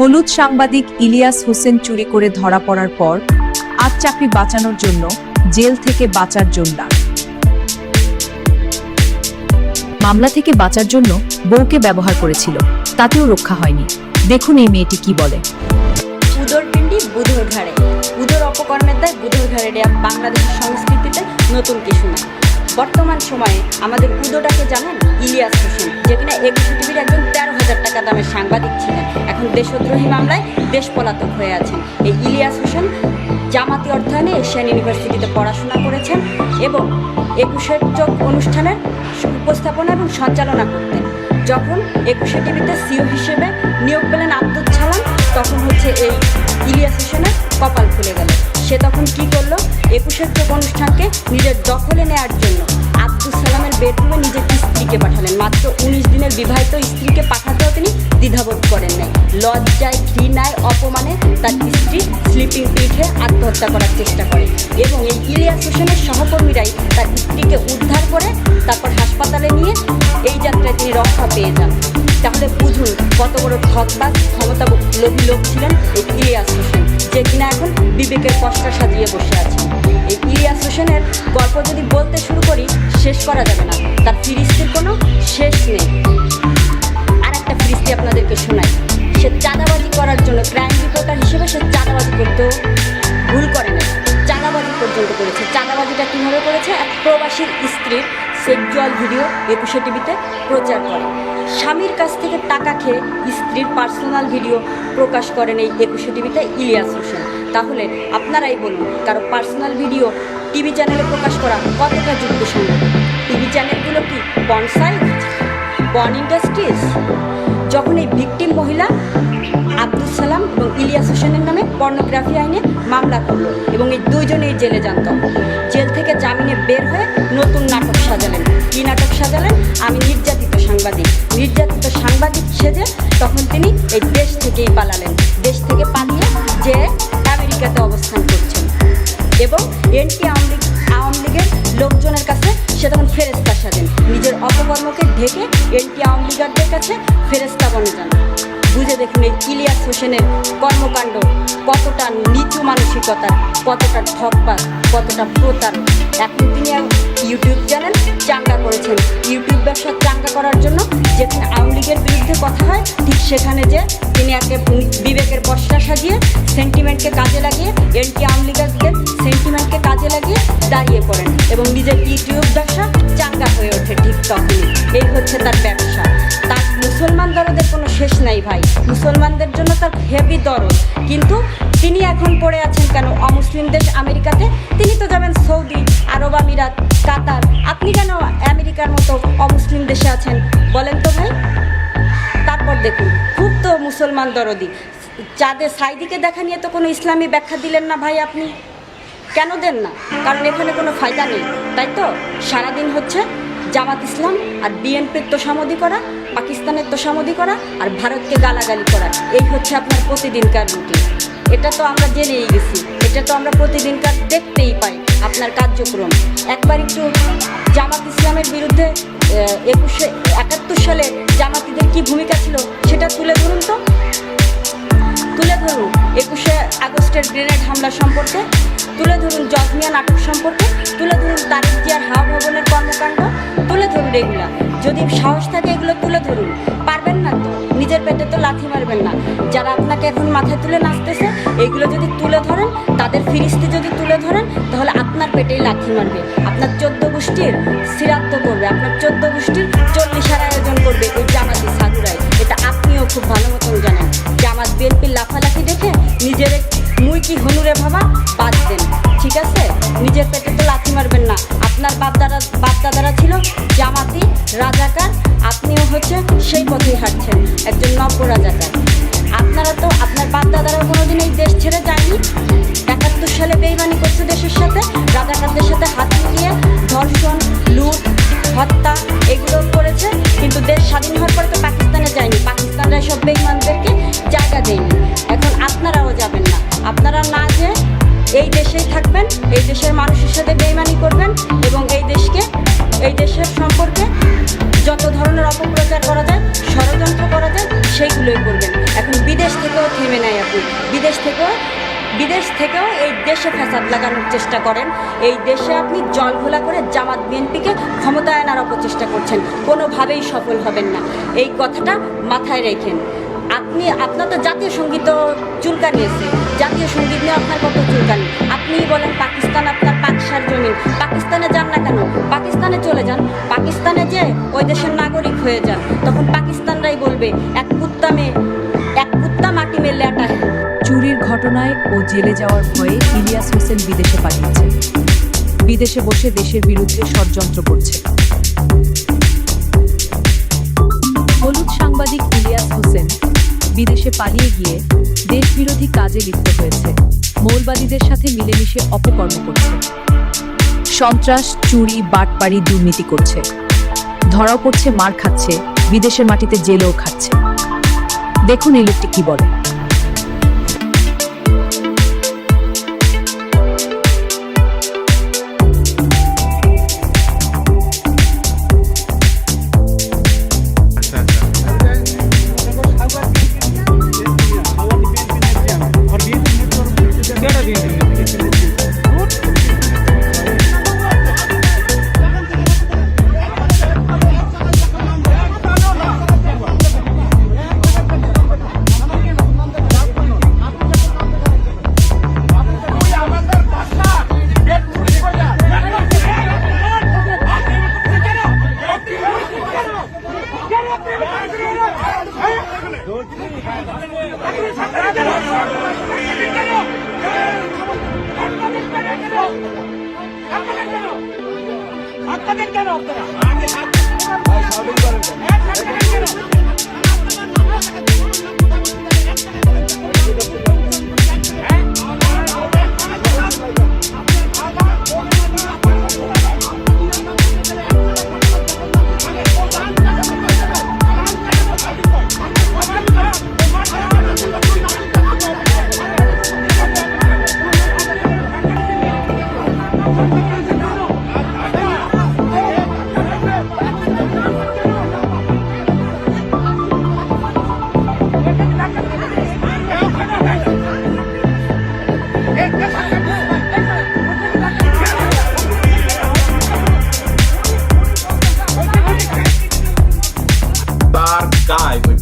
হলুদ সাংবাদিক ইলিয়াস হোসেন চুরি করে ধরা পড়ার পর আজ চাকরি বাঁচানোর জন্য জেল থেকে বাঁচার জন্য মামলা থেকে বাঁচার জন্য বউকে ব্যবহার করেছিল, তাতেও রক্ষা হয়নি। দেখুন এই মেয়েটি কি বলে। উদর পিণ্ডি বুধর ঘাড়ে, উদর অপকর্মের দায় বুধর ঘাড়ে, বাংলাদেশের সংস্কৃতিতে নতুন কিছু নয়। বর্তমান সময়ে আমাদের উদোটাকে জানেন ইলিয়াস হোসেন, যে কিনা 21 টিভির একজন 13,000 টাকা দামের সাংবাদিক ছিলেন, এখন দেশদ্রোহী মামলায় দেশ পলাতক হয়ে আছেন। এই ইলিয়াস হোসেন জামাতি অর্থায়নে এশিয়ান ইউনিভার্সিটিতে পড়াশোনা করেছেন এবং 21 চোখ অনুষ্ঠানের উপস্থাপনা এবং সঞ্চালনা করতেন। যখন 21 টিভিতে সিও হিসেবে নিয়োগ পেলেন আব্দুল সালাম, তখন হচ্ছে এই ইলিয়াস হোসেনের কপাল খুলে গেল। সে তখন কি করলো, 21 চোখ অনুষ্ঠানকে নিজের দখলে নেওয়ার জন্য আব্দুল সালামের বেডরুমে নিজের স্ত্রীকে পাঠালেন। মাত্র 19 দিনের বিবাহিত স্ত্রীকে পাঠাতেও তিনি দ্বিধাবোধ করেন নাই। লজ্জায়, ঘৃণায়, অপমানে তার স্ত্রী স্লিপিং পিল খেয়ে আত্মহত্যা করার চেষ্টা করে এবং এই ইলিয়াস হোসেনের সহকর্মীরাই তার স্ত্রীকে উদ্ধার করে তারপর হাসপাতালে নিয়ে এই যাত্রায় তিনি রক্ষা পেয়ে যান। তাহলে বুঝুন কত বড় ঠকবাজ, ক্ষমতা লোভী লোক ছিলেন এই ইলিয়াস হোসেন, যে কিনা এখন বিবেকের কষ্টা সাজিয়ে বসে আছেন। এই ইলিয়াস হোসেনের গল্প যদি বলতে শুরু করি শেষ করা যাবে না, তার ফিরিস্তির কোনো শেষ নেই। আর একটা ফিরিস্তি আপনাদেরকে শোনাই। সে চাঁদাবাজি করার জন্য ক্রাইম রিপোর্টার হিসেবে সে চাঁদাবাজি করতেও ভুল করে না, চাঁদাবাজি পর্যন্ত করেছে। চাঁদাবাজিটা কীভাবে করেছে, এক প্রবাসীর স্ত্রীর সেক্সুয়াল ভিডিও 21 টিভিতে প্রচার করে। স্বামীর কাছ থেকে টাকা খেয়ে স্ত্রীর পার্সোনাল ভিডিও প্রকাশ করেন এই 21 টিভিতে ইলিয়াস হোসেন। তাহলে আপনারাই বলুন, কারো পার্সোনাল ভিডিও টিভি চ্যানেলে প্রকাশ করা কতটা যুক্তিসঙ্গত? টিভি চ্যানেলগুলো কি পর্ন সাইট, পর্ন ইন্ডাস্ট্রিজ? যখন এই ভিকটিম মহিলা আব্দুল সালাম এবং ইলিয়াস হোসেনের নামে পর্নোগ্রাফি আইনে মামলা করল এবং এই দুইজনেই জেলে যান। তখন জেল থেকে জামিনে বের হয়ে নতুন নাটক সাজালেন। কী নাটক সাজালেন? আমি নির্যাতিত সাংবাদিক। নির্যাতিত সাংবাদিক সেজে তখন তিনি এই দেশ থেকেই পালালেন। দেশ থেকে পালিয়ে যে আমেরিকাতে অবস্থান করছেন এবং আওয়ামী লীগের লোকজনের কাছে সে তখন ফেরেস্তা সাজেন। নিজের অপকর্মকে ঢেকে আওয়ামী লীগারদের কাছে ফেরেস্তা বনে যান। বুঝে দেখুন এই ইলিয়াস হোসেনের কর্মকাণ্ড কতটা নিচু মানসিকতার, কতটা ঠকবাজ, কতটা প্রতারক। এখন তিনি ইউটিউব চ্যানেল চাঙ্গা করেছেন। ইউটিউব ব্যবসা চাঙ্গা করার জন্য যেখানে আওয়ামী লীগের বিরুদ্ধে কথা হয়, ঠিক সেখানে যে তিনি একে বিবেকের পশ্চা সাজিয়ে সেন্টিমেন্টকে কাজে লাগিয়ে আওয়ামী লীগের সেন্টিমেন্টকে কাজে লাগিয়ে দাঁড়িয়ে পড়েন এবং নিজের ইউটিউব ব্যবসা চাঙ্গা হয়ে ওঠে। ঠিক তখনই এই হচ্ছে তার ব্যবসা। তার মুসলমান দরদের কোনো শেষ নাই ভাই, মুসলমানদের জন্য তার হেভি দরদ। কিন্তু তিনি এখন পড়ে আছেন কেন অমুসলিম দেশ আমেরিকাতে? তিনি তো যাবেন সৌদি আরব আমিরাত, কাতার। আপনি কেন আমেরিকার মতো অমুসলিম দেশে আছেন বলেন তো ভাই? তারপর দেখুন, খুব তো মুসলমান দরদি। চাঁদের সাইদিকে দেখা নিয়ে তো কোনো ইসলামী ব্যাখ্যা দিলেন না ভাই, আপনি কেন দেন না? কারণ এখানে কোনো ফায়দা নেই, তাই তো? সারাদিন হচ্ছে জামাত ইসলাম আর বিএনপির তোষামোদি করা, পাকিস্তানের তোষামোদি করা আর ভারতকে গালাগালি করা, এই হচ্ছে আপনার প্রতিদিনকার রুটিন। এটা তো আমরা জেনেই গেছি, এটা তো আমরা প্রতিদিনকার দেখতেই পাই আপনার কার্যক্রম। একবার একটু জামাত ইসলামের বিরুদ্ধে 1971 সালে জামাতিদের কি ভূমিকা ছিল সেটা তুলে ধরুন তো, তুলে ধরুন 21 আগস্টের গ্রেনেড হামলা সম্পর্কে, তুলে ধরুন জজমিয়া নাটক সম্পর্কে, তুলে ধরুন তারেক জিয়ার হাওয়া ভবনের কর্মকাণ্ড, তুলে ধরুন এগুলা। যদি সাহস থাকে এগুলো তুলে ধরুন। পারবেন না তো নিজের পেটে তো লাথি মারবেন না। যারা আপনাকে এখন মাথায় তুলে নাচতেছে, এইগুলো যদি তুলে ধরেন, তাদের ফিরিস্তি যদি তুলে ধরেন, তাহলে আপনার পেটেই লাথি মারবে, আপনার 14 গোষ্ঠীর শ্রাদ্ধ করবে, আপনার 14 গোষ্ঠীর 40 আয়োজন করবে এই জামাতি সাধুরাই। এটা আপনিও খুব ভালো মতন জানেন। জামাত বিএনপির লাফালাফি দেখে নিজের মুই কি হনুরে ভাবা বাদ দেন, ঠিক আছে? নিজের পেটে তো লাথি মারবেন না। আপনার বাপদাদারা ছিল জামাতি রাজাকার, আপনিও হচ্ছে সেই পথেই হাঁটছেন, একজন নব্য রাজাকার। আপনারা তো আপনার বাপদাদারা কোনোদিন এই দেশ ছেড়ে যায়নি। 71 সালে বেইমানি করছে দেশের সাথে, রাজাকারদের সাথে হাত মিলিয়ে ধর্ষণ, লুট, হত্যা এগুলো করেছে। কিন্তু দেশ স্বাধীন হওয়ার পরে তো পাকিস্তানে যায়নি, পাকিস্তানরা সব বেইমানদেরকে জায়গা দেয়নি। এখন আপনারাও যাবেন না। আপনারা না যে এই দেশেই থাকবেন, এই দেশের মানুষের সাথে বেইমানি করবেন এবং এই দেশের সম্পর্কে যত ধরনের অপপ্রচার করা যায় ষড়যন্ত্র করা যায় সেইগুলোই করবেন। এখন বিদেশ থেকেও থেমে নেয় আপনি, বিদেশ থেকেও এই দেশে ফ্যাসাদ লাগানোর চেষ্টা করেন। এই দেশে আপনি জল ঘোলা করে জামাত বিএনপিকে ক্ষমতায় আনার অপচেষ্টা করছেন, কোনোভাবেই সফল হবেন না। এই কথাটা মাথায় রেখেন। আপনার তো জাতীয় সঙ্গীত চুলকানিয়েছে, জাতীয় সঙ্গীত নিয়ে আপনার কত চুলকানি। আপনিই বলেন পাকিস্তান আপনার পাকসার জমিন, পাকিস্তানে যান না কেন, পাকিস্তানে চলে যান, পাকিস্তানে যে ওই দেশের নাগরিক হয়ে যান, তখন পাকিস্তানরাই বলবে এক কুত্তা মাটি মে লেটা है। চুরির ঘটনায় ও জেলে যাওয়ার ভয়ে ইলিয়াস হোসেন বিদেশে পালিয়েছে। বিদেশে বসে দেশের বিরুদ্ধে ষড়যন্ত্র করছে। হলুদ সাংবাদিক ইলিয়াস হোসেন বিদেশে পালিয়ে গিয়ে দেশবিরোধী কাজে লিপ্ত হয়েছে। মৌলবাদীদের সাথে মিলেমিশে অপকর্ম করছে, সন্ত্রাস, চুরি, বাটপাড়ি, দুর্নীতি করছে। ধরাও পড়ছে, মার খাচ্ছে, বিদেশের মাটিতে জেলেও খাচ্ছে। দেখুন এই লোকটি কি বলে।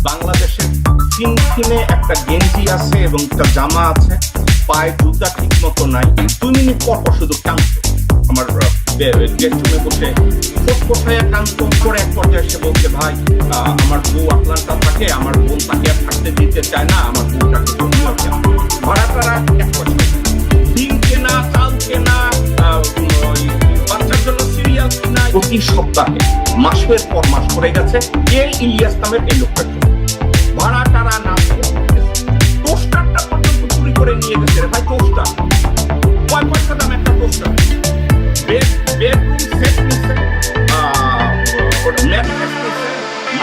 বাংলাদেশের ফিনফিনে একটা গেঞ্জি আছে এবং একটা জামা আছে, পায়ে জুতা ঠিক মতো নাই। 2 মিনিট পর শুধু টানতো। আমার গেস্ট রুমে বসে কোথায় টানতো করে এক পর্যায়ে এসে বলছে, ভাই আমার বউ আটলান্টা থাকে, আমার বোন তাকে আর থাকতে দিতে চায় না, আমার বউটাকে ভাড়া তারা এক পর্যায়ে ডিম কেনা, চাল কেনা, বাচ্চার জন্য সিরিয়াল কেনা, প্রতি সপ্তাহে মাসের পর মাস করে গেছে এই ইলিয়াস নামের এই লোকটার জন্য। ভাড়া টাড়া না টোস্টারটা পর্যন্ত চুরি করে নিয়ে গেছে রে ভাই। টোস্টার কয় পয়সা দাম একটা টোস্টার? বেডরুম সেট নিচ্ছে, ম্যাট্রেস নিচ্ছে।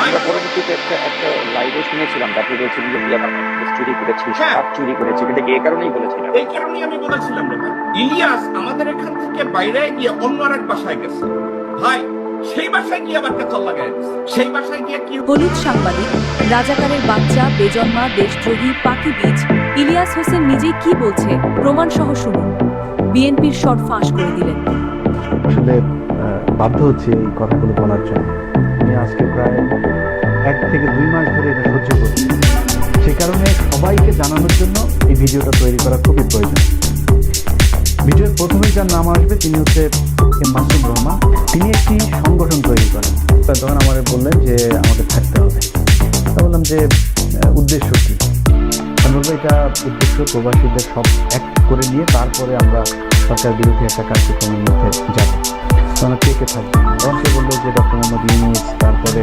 আমরা পরবর্তীতে একটা লাইভে শুনেছিলাম তাকে বলছিলেন যে তুই আমার চুরি করেছিস, চুরি করেছি, কিন্তু এই কারণেই বলেছিলাম। এই কারণেই আমি বলেছিলাম রে ভাই, ইলিয়াস আমাদের এখান থেকে বাইরে গিয়ে অন্য আর এক বাসায় গেছে ভাই। সেই বাসায় গিয়ে আবার কেতল লাগায়, সেই বাসায় গিয়ে কি। হলুদ সাংবাদিক, রাজাকারের বাচ্চা, বেজন্মা, দেশদ্রোহী, পাকি বীজ ইলিয়াস হোসেন নিজেই কি বলছে প্রমাণ সহ শুনুন। বিএনপির শট ফাঁস করে দিলেন। আসলে বাধ্য হচ্ছে এই কথাগুলো বলার জন্য। আমি আজকে প্রায় 1 থেকে 2 মাস ধরে এটা সহ্য করছি। সে কারণে সবাইকে জানানোর জন্য এই ভিডিওটা তৈরি করা খুবই প্রয়োজন। ভিডিওর প্রথমেই যার নাম আসবে তিনি হচ্ছে মাসুম রহমান। তিনি একটি সংগঠন তৈরি করেন। তখন আমাকে বললেন যে আমাকে থাকতে হবে। বললাম যে উদ্দেশ্য কী? আমি বলবো এটা উদ্দেশ্য প্রবাসীদের সব এক করে নিয়ে তারপরে আমরা সরকার বিরোধী একটা কার্যক্রমের মধ্যে যাব। তখন কে কে থাকবে? তখন সে বললো যে ডক্টর মোহাম্মদ ইউনূস, তারপরে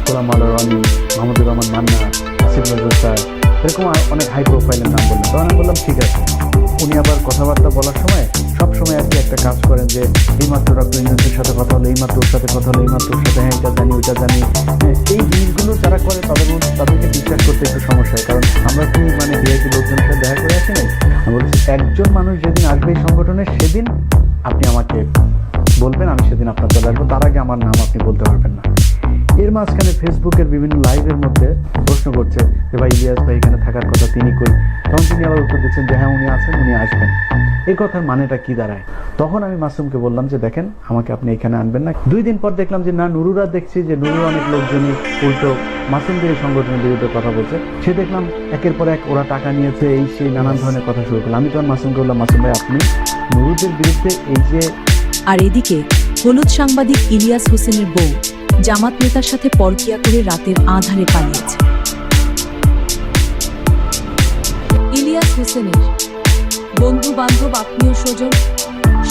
গোলাম আল রনি, মাহমুদুর রহমান মান্না, আসিফ নজরুল স্যার, এরকম অনেক হাই প্রোফাইলের নাম বললেন। তখন আমি বললাম ঠিক আছে। উনি আবার কথাবার্তা বলার সময় সবসময় আর কি একটা কাজ করেন যে এইমাত্র ডক্টর ইউনূসের সাথে কথা হলো, এইমাত্র ওর সাথে কথা হলো, এইমাত্র ওর সাথে, হ্যাঁ এটা জানি ওইটা জানি। এই জিনিসগুলো যারা করে তাদেরকে বিশ্বাস করতে একটু সমস্যা হয়, কারণ আমরা কি মানে ভিআইপি লোকজনের সাথে দেখা করে আসি নাই। আমি বলছি একজন মানুষ যেদিন আসবে এই সংগঠনে সেদিন আপনি আমাকে বলবেন, আমি সেদিন আপনার চলে আসবো, তার আগে আমার নাম আপনি বলতে পারবেন না। এর এর মাঝখানে ফেসবুকের বিভিন্ন লাইভের মধ্যে প্রশ্ন করছে যে ভাই ইলিয়াস ভাই এখানে থাকার কথা তিনি কই, তখন তিনি আবার উত্তর দিচ্ছেন যে হ্যাঁ উনি আছেন, উনি আসবেন। এই কথার মানেটা কি দাঁড়ায়? তখন আমি মাসুমকে বললাম যে দেখেন আমাকে আপনি এখানে আনবেন না। 2 দিন পর দেখলাম যে না, নুরুরা দেখছি যে নুরুর অনেক লোকজনই উল্টো মাসুমদের এই সংগঠনের বিরুদ্ধে কথা বলছে। সে দেখলাম একের পর এক ওরা টাকা নিয়েছে, এই সেই নানান ধরনের কথা শুরু করলাম। আমি তখন মাসুমকে বললাম, মাসুম ভাই আপনি নুরুদের বিরুদ্ধে এই যে। আর এদিকে হলুদ সাংবাদিক ইলিয়াস হোসেনের বউ জামাত নেতার সাথে পরকিয়া করে রাতের আঁধারে পালিয়েছে। ইলিয়াস হোসেনের বন্ধু বান্ধব আত্মীয় স্বজন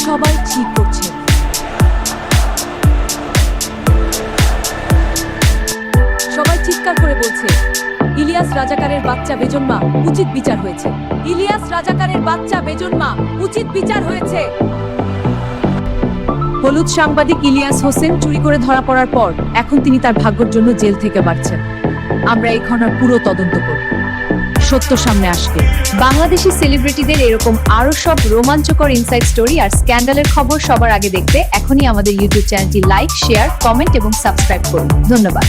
সবাই ঠিক করছে। সবাই চিৎকার করে বলছে ইলিয়াস রাজাকারের বাচ্চা বেজন্মা, উচিত বিচার হয়েছে। ইলিয়াস রাজাকারের বাচ্চা বেজন্মা, উচিত বিচার হয়েছে। হলুদ সাংবাদিক ইলিয়াস হোসেন চুরি করে ধরা পড়ার পর এখন তিনি তার ভাগ্যের জন্য জেল থেকে বাড়ছেন। আমরা এই ঘটনার পুরো তদন্ত করব, সত্য সামনে আসবে। বাংলাদেশি সেলিব্রিটিদের এরকম আরো সব রোমাঞ্চকর ইনসাইড স্টোরি আর স্ক্যান্ডালের খবর সবার আগে দেখতে এখনই আমাদের ইউটিউব চ্যানেলটি লাইক, শেয়ার, কমেন্ট এবং সাবস্ক্রাইব করুন। ধন্যবাদ।